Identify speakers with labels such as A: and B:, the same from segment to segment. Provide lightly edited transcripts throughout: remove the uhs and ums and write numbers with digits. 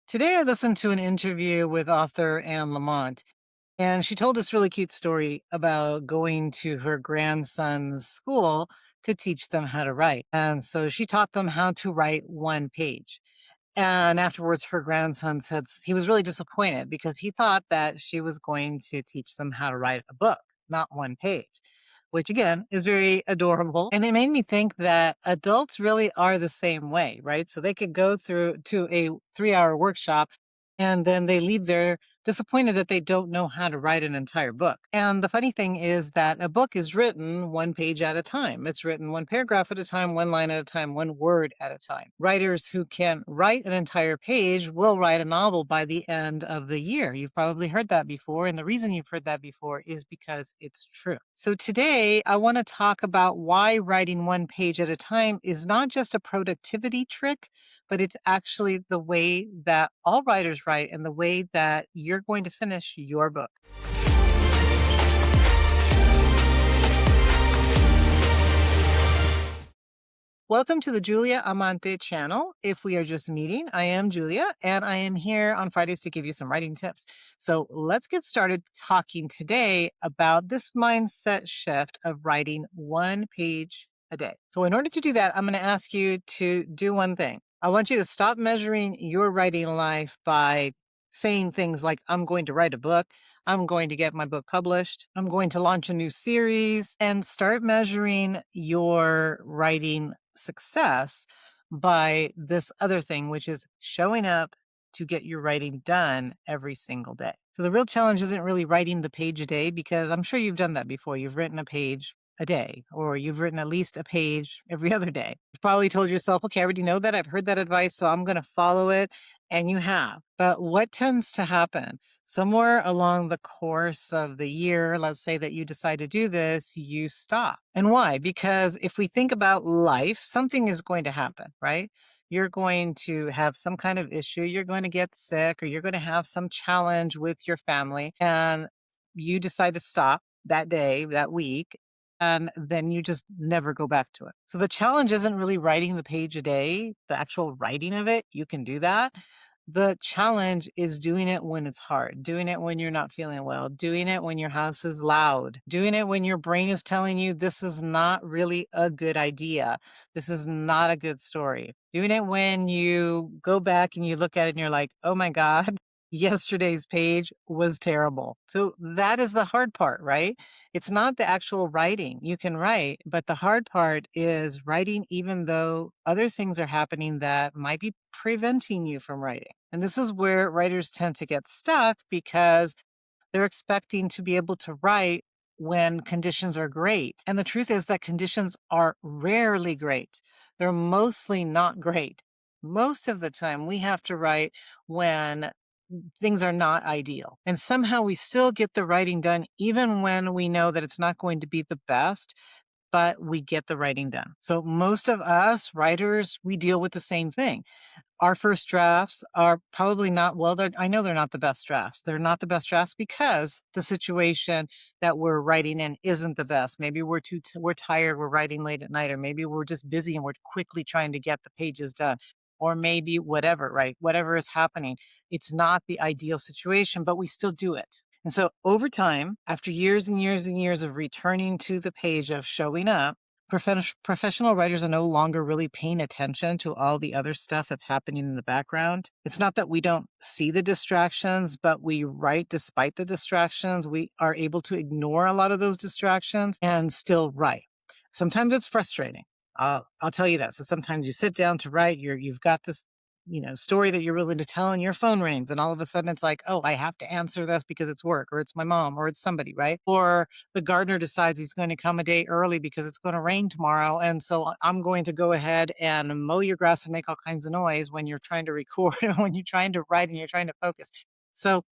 A: Today, I listened to an interview with author Anne Lamott, and she told this really cute story about going to her grandson's school to teach them how to write. And so she taught them how to write one page. And afterwards, her grandson said he was really disappointed because he thought that she was going to teach them how to write a book, not one page, which again is very adorable. And it made me think that adults really are the same way, right? So they could go through to a 3 hour workshop and then they leave there disappointed that they don't know how to write an entire book. And the funny thing is that a book is written one page at a time. It's written one paragraph at a time, one line at a time, one word at a time. Writers who can write an entire page will write a novel by the end of the year. You've probably heard that before. And the reason you've heard that before is because it's true. So today I want to talk about why writing one page at a time is not just a productivity trick, but it's actually the way that all writers write and the way that you're going to finish your book. Welcome to the Julia Amante channel. If we are just meeting, I am Julia, and I am here on Fridays to give you some writing tips. So let's get started talking today about this mindset shift of writing one page a day. So in order to do that, I'm going to ask you to do one thing. I want you to stop measuring your writing life by saying things like, I'm going to write a book. I'm going to get my book published. I'm going to launch a new series, and start measuring your writing success by this other thing, which is showing up to get your writing done every single day. So the real challenge isn't really writing the page a day, because I'm sure you've done that before. You've written a page a day, or you've written at least a page every other day. You've probably told yourself, okay, I already know that. I've heard that advice, so I'm going to follow it. And you have. But what tends to happen? Somewhere along the course of the year, let's say that you decide to do this, you stop. And why? Because if we think about life, something is going to happen, right? You're going to have some kind of issue. You're going to get sick, or you're going to have some challenge with your family. And you decide to stop that day, that week. And then you just never go back to it. So the challenge isn't really writing the page a day, the actual writing of it. You can do that. The challenge is doing it when it's hard, doing it when you're not feeling well, doing it when your house is loud, doing it when your brain is telling you this is not really a good idea. This is not a good story. Doing it when you go back and you look at it and you're like, oh my God, yesterday's page was terrible. So that is the hard part, right? It's not the actual writing. You can write, but the hard part is writing even though other things are happening that might be preventing you from writing. And this is where writers tend to get stuck, because they're expecting to be able to write when conditions are great. And the truth is that conditions are rarely great. They're mostly not great. Most of the time, we have to write when things are not ideal. And somehow we still get the writing done, even when we know that it's not going to be the best, but we get the writing done. So most of us writers, we deal with the same thing. Our first drafts are probably not, well, I know they're not the best drafts. They're not the best drafts because the situation that we're writing in isn't the best. Maybe we're tired, we're writing late at night, or maybe we're just busy and we're quickly trying to get the pages done. Or maybe whatever, right? Whatever is happening. It's not the ideal situation, but we still do it. And so over time, after years and years and years of returning to the page, of showing up, professional writers are no longer really paying attention to all the other stuff that's happening in the background. It's not that we don't see the distractions, but we write despite the distractions. We are able to ignore a lot of those distractions and still write. Sometimes it's frustrating. I'll tell you that. So sometimes you sit down to write, you've got this story that you're willing to tell, and your phone rings, and all of a sudden it's like, oh, I have to answer this because it's work, or it's my mom, or it's somebody, right? Or the gardener decides he's going to come a day early because it's going to rain tomorrow. And so I'm going to go ahead and mow your grass and make all kinds of noise when you're trying to record, when you're trying to write and you're trying to focus. So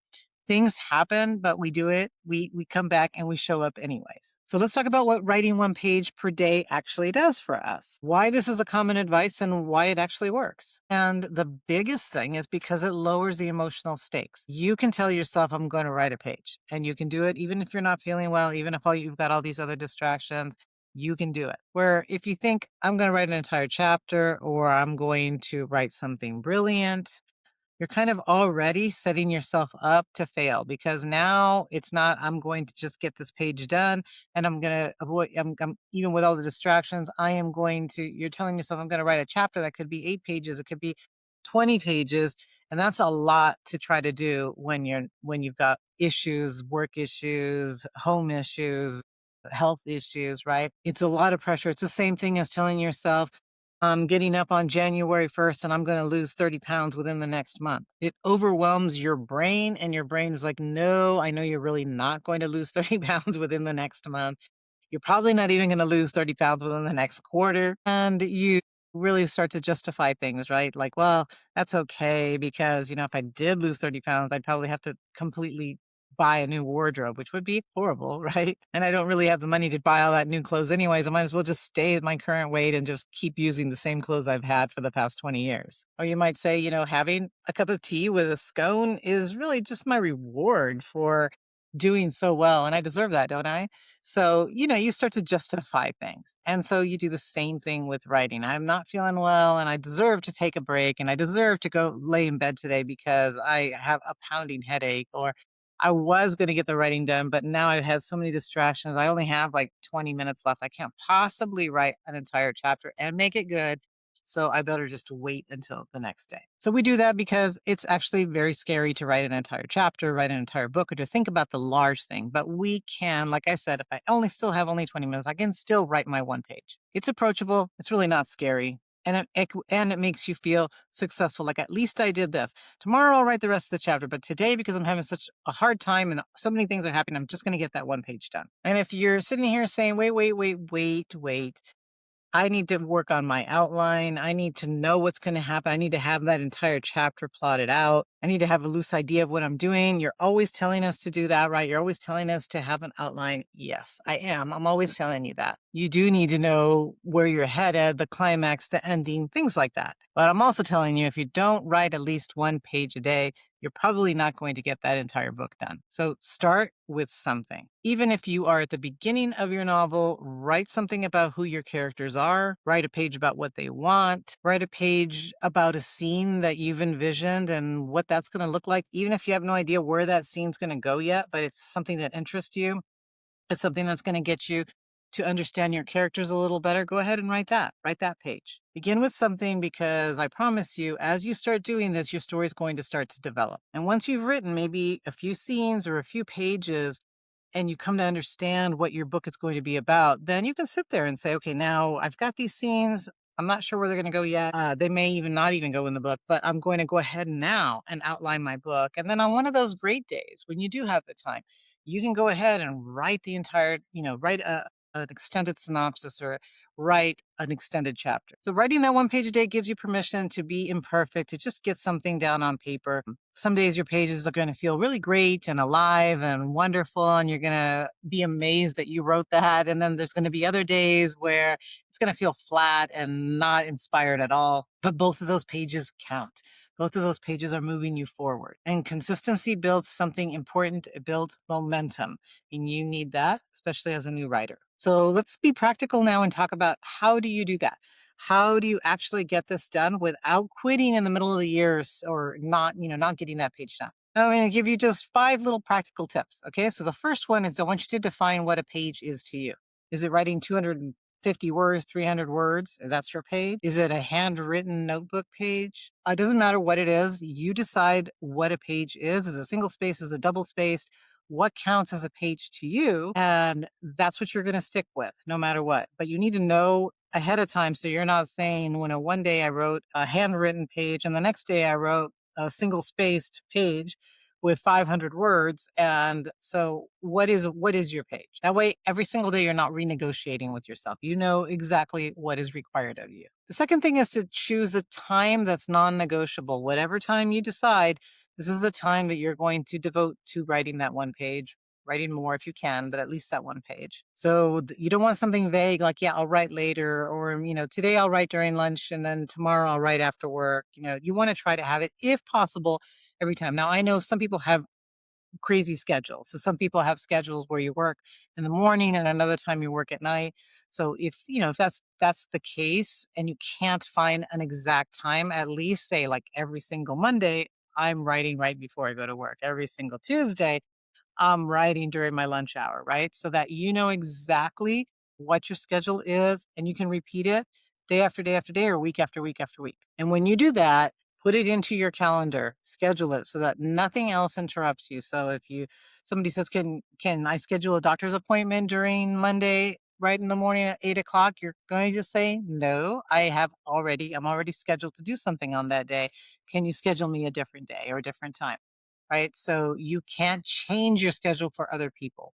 A: things happen, but we do it. We come back and we show up anyways. So let's talk about what writing one page per day actually does for us, why this is a common advice, and why it actually works. And the biggest thing is because it lowers the emotional stakes. You can tell yourself, I'm going to write a page, and you can do it even if you're not feeling well, even if you've got all these other distractions. You can do it. Where if you think, I'm going to write an entire chapter, or I'm going to write something brilliant, you're kind of already setting yourself up to fail because now it's not, I'm going to just get this page done and I'm going to avoid, even with all the distractions, I am going to, you're telling yourself, I'm going to write a chapter that could be 8 pages, it could be 20 pages. And that's a lot to try to do when you've got issues, work issues, home issues, health issues, right? It's a lot of pressure. It's the same thing as telling yourself, I'm getting up on January 1st and I'm going to lose 30 pounds within the next month. It overwhelms your brain, and your brain is like, no, I know you're really not going to lose 30 pounds within the next month. You're probably not even going to lose 30 pounds within the next quarter. And you really start to justify things, right? Like, well, that's okay because, if I did lose 30 pounds, I'd probably have to completely buy a new wardrobe, which would be horrible, right? And I don't really have the money to buy all that new clothes anyways. I might as well just stay at my current weight and just keep using the same clothes I've had for the past 20 years. Or you might say, having a cup of tea with a scone is really just my reward for doing so well. And I deserve that, don't I? So, you start to justify things. And so you do the same thing with writing. I'm not feeling well and I deserve to take a break and I deserve to go lay in bed today because I have a pounding headache, or I was going to get the writing done, but now I've had so many distractions. I only have like 20 minutes left. I can't possibly write an entire chapter and make it good. So I better just wait until the next day. So we do that because it's actually very scary to write an entire chapter, write an entire book, or to think about the large thing. But we can, like I said, if I only 20 minutes, I can still write my one page. It's approachable. It's really not scary. And it makes you feel successful. Like, at least I did this. Tomorrow I'll write the rest of the chapter, but today, because I'm having such a hard time and so many things are happening, I'm just going to get that one page done. And if you're sitting here saying, wait, I need to work on my outline. I need to know what's going to happen. I need to have that entire chapter plotted out. I need to have a loose idea of what I'm doing. You're always telling us to do that, right? You're always telling us to have an outline. Yes, I am. I'm always telling you that. You do need to know where you're headed, the climax, the ending, things like that. But I'm also telling you, if you don't write at least one page a day, you're probably not going to get that entire book done. So start with something. Even if you are at the beginning of your novel, write something about who your characters are, write a page about what they want, write a page about a scene that you've envisioned and what that's going to look like. Even if you have no idea where that scene's going to go yet, but it's something that interests you, it's something that's going to get you to understand your characters a little better, go ahead and write that page. Begin with something, because I promise you, as you start doing this, your story is going to start to develop. And once you've written maybe a few scenes or a few pages, and you come to understand what your book is going to be about, then you can sit there and say, okay, now I've got these scenes. I'm not sure where they're going to go yet. They may even not even go in the book, but I'm going to go ahead now and outline my book. And then on one of those great days when you do have the time, you can go ahead and write the entire, write an extended synopsis or write an extended chapter. So writing that one page a day gives you permission to be imperfect, to just get something down on paper. Some days your pages are going to feel really great and alive and wonderful, and you're going to be amazed that you wrote that. And then there's going to be other days where it's going to feel flat and not inspired at all. But both of those pages count. Both of those pages are moving you forward. And consistency builds something important. It builds momentum. And you need that, especially as a new writer. So let's be practical now and talk about, how do you do that? How do you actually get this done without quitting in the middle of the year or not getting that page done? I'm going to give you just 5 little practical tips. Okay. So the first one is, I want you to define what a page is to you. Is it writing 250 words, 300 words? That's your page. Is it a handwritten notebook page? It doesn't matter what it is. You decide what a page is. Is it a single space? Is it double spaced? What counts as a page to you? And that's what you're going to stick with no matter what. But you need to know ahead of time, so you're not saying, when one day I wrote a handwritten page and the next day I wrote a single spaced page with 500 words. And so what is your page? That way, every single day you're not renegotiating with yourself. You know exactly what is required of you. The second thing is to choose a time that's non-negotiable. Whatever time you decide, this is the time that you're going to devote to writing that one page. Writing more if you can, but at least that one page. So you don't want something vague like, yeah, I'll write later, or, today I'll write during lunch and then tomorrow I'll write after work. You want to try to have it, if possible, every time. Now, I know some people have crazy schedules. So some people have schedules where you work in the morning and another time you work at night. So if that's the case and you can't find an exact time, at least say like every single Monday, I'm writing right before I go to work. Every single Tuesday, I'm writing during my lunch hour, right? So that you know exactly what your schedule is and you can repeat it day after day after day or week after week after week. And when you do that, put it into your calendar, schedule it so that nothing else interrupts you. So if somebody says, can I schedule a doctor's appointment during Monday right in the morning at 8 o'clock? You're going to just say, no, I'm already scheduled to do something on that day. Can you schedule me a different day or a different time? Right? So you can't change your schedule for other people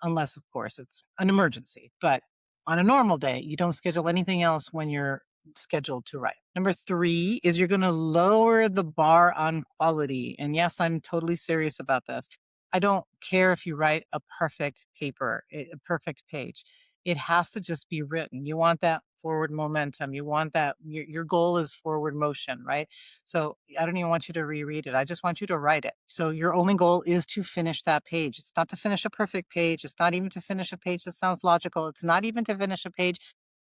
A: unless, of course, it's an emergency. But on a normal day, you don't schedule anything else when you're scheduled to write. Number three is you're going to lower the bar on quality. And yes, I'm totally serious about this. I don't care if you write a perfect paper, a perfect page. It has to just be written. You want that forward momentum. You want that, your goal is forward motion, right? So I don't even want you to reread it. I just want you to write it. So your only goal is to finish that page. It's not to finish a perfect page. It's not even to finish a page that sounds logical. It's not even to finish a page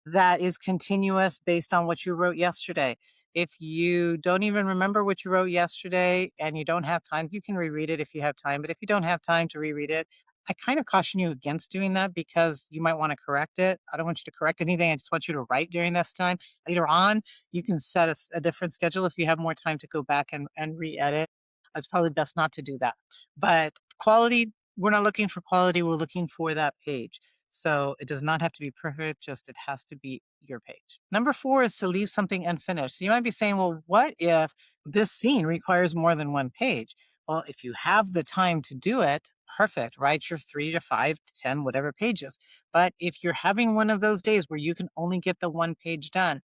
A: that is continuous based on what you wrote yesterday. If you don't even remember what you wrote yesterday and you don't have time, you can reread it if you have time. But if you don't have time to reread it, I kind of caution you against doing that because you might want to correct it. I don't want you to correct anything. I just want you to write during this time. Later on, you can set a different schedule if you have more time to go back and re-edit. It's probably best not to do that. But quality, we're not looking for quality. We're looking for that page. So it does not have to be perfect, just it has to be your page. Number four is to leave something unfinished. So you might be saying, well, what if this scene requires more than one page? Well, if you have the time to do it, perfect. Write your 3 to 5 to 10, whatever pages. But if you're having one of those days where you can only get the one page done,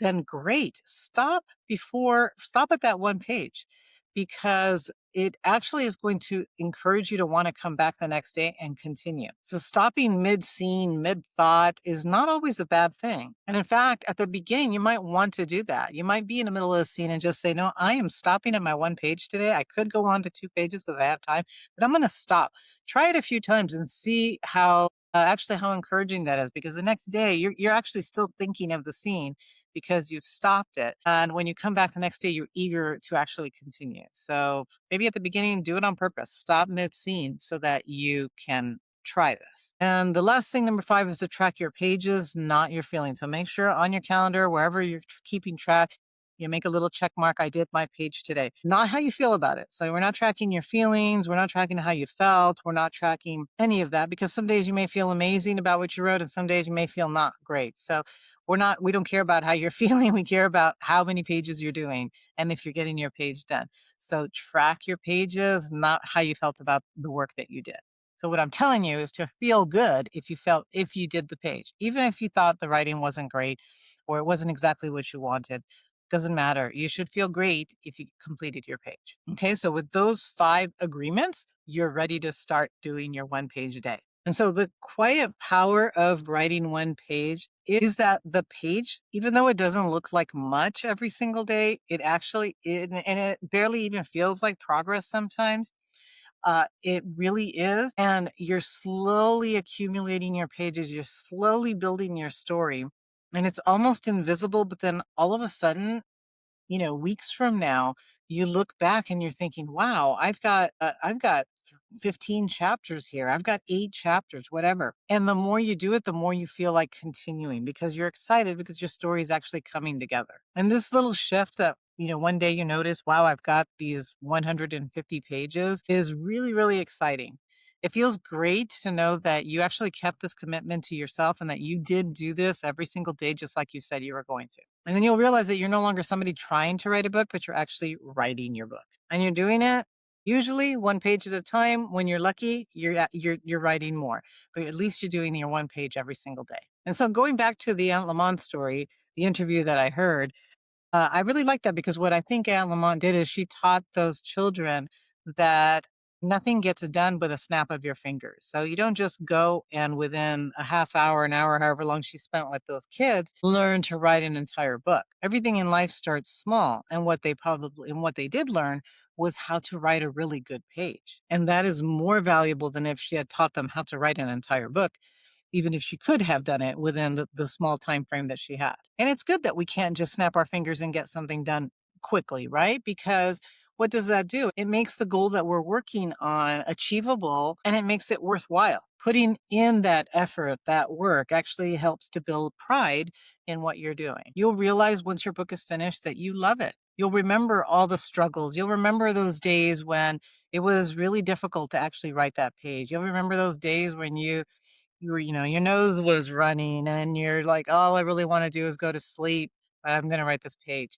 A: then great. Stop at that one page because it actually is going to encourage you to want to come back the next day and continue. So stopping mid scene, mid thought is not always a bad thing. And in fact, at the beginning, you might want to do that. You might be in the middle of a scene and just say, no, I am stopping at my one page today. I could go on to 2 pages because I have time, but I'm going to stop. Try it a few times and see how encouraging that is, because the next day you're actually still thinking of the scene because you've stopped it. And when you come back the next day, you're eager to actually continue. So maybe at the beginning, do it on purpose. Stop mid scene so that you can try this. And the last thing, number five, is to track your pages, not your feelings. So make sure on your calendar, wherever you're keeping track, you make a little check mark. I did my page today. Not how you feel about it. So we're not tracking your feelings. We're not tracking how you felt. We're not tracking any of that because some days you may feel amazing about what you wrote and some days you may feel not great. So we don't care about how you're feeling. We care about how many pages you're doing and if you're getting your page done. So track your pages, not how you felt about the work that you did. So what I'm telling you is to feel good if you did the page, even if you thought the writing wasn't great or it wasn't exactly what you wanted. Doesn't matter. You should feel great if you completed your page. Okay, so with those 5 agreements, you're ready to start doing your one page a day. And so the quiet power of writing one page is that the page, even though it doesn't look like much every single day, and it barely even feels like progress sometimes. It really is. And you're slowly accumulating your pages, you're slowly building your story, and it's almost invisible. But then all of a sudden, weeks from now, you look back and you're thinking, wow, I've got 15 chapters here. I've got 8 chapters, whatever. And the more you do it, the more you feel like continuing because you're excited because your story is actually coming together. And this little shift that, one day you notice, wow, I've got these 150 pages is really, really exciting. It feels great to know that you actually kept this commitment to yourself and that you did do this every single day, just like you said you were going to. And then you'll realize that you're no longer somebody trying to write a book, but you're actually writing your book. And you're doing it usually one page at a time. When you're lucky, you're writing more, but at least you're doing your one page every single day. And so going back to the Anne Lamott story, the interview that I heard, I really like that because what I think Anne Lamott did is she taught those children that nothing gets done with a snap of your fingers. So you don't just go and within a half hour, an hour, however long she spent with those kids, learn to write an entire book. Everything in life starts small. And what they did learn was how to write a really good page. And that is more valuable than if she had taught them how to write an entire book, even if she could have done it within the small time frame that she had. And it's good that we can't just snap our fingers and get something done quickly, right? Because what does that do? It makes the goal that we're working on achievable and it makes it worthwhile. Putting in that effort, that work actually helps to build pride in what you're doing. You'll realize once your book is finished that you love it. You'll remember all the struggles. You'll remember those days when it was really difficult to actually write that page. You'll remember those days when you were, your nose was running and you're like, all I really want to do is go to sleep, but I'm going to write this page.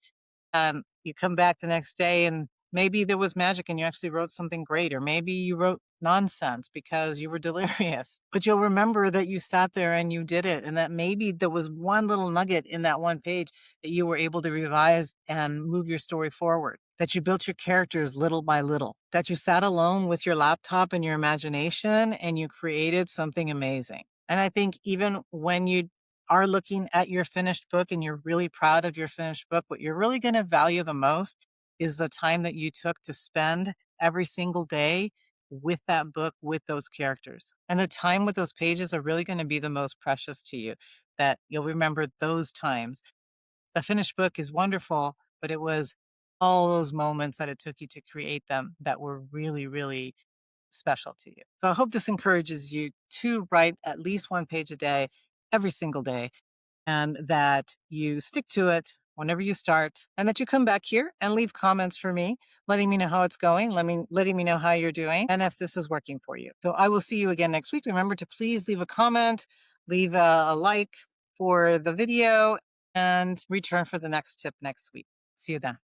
A: You come back the next day and maybe there was magic and you actually wrote something great, or maybe you wrote nonsense because you were delirious. But you'll remember that you sat there and you did it, and that maybe there was one little nugget in that one page that you were able to revise and move your story forward. That you built your characters little by little, that you sat alone with your laptop and your imagination and you created something amazing. And I think even when you are looking at your finished book and you're really proud of your finished book, what you're really going to value the most is the time that you took to spend every single day with that book, with those characters. And the time with those pages are really going to be the most precious to you, that you'll remember those times. The finished book is wonderful, but it was all those moments that it took you to create them that were really, really special to you. So I hope this encourages you to write at least one page a day, every single day, and that you stick to it whenever you start, and that you come back here and leave comments for me, letting me know how it's going, letting me know how you're doing, and if this is working for you. So I will see you again next week. Remember to please leave a comment, leave a like for the video, and return for the next tip next week. See you then.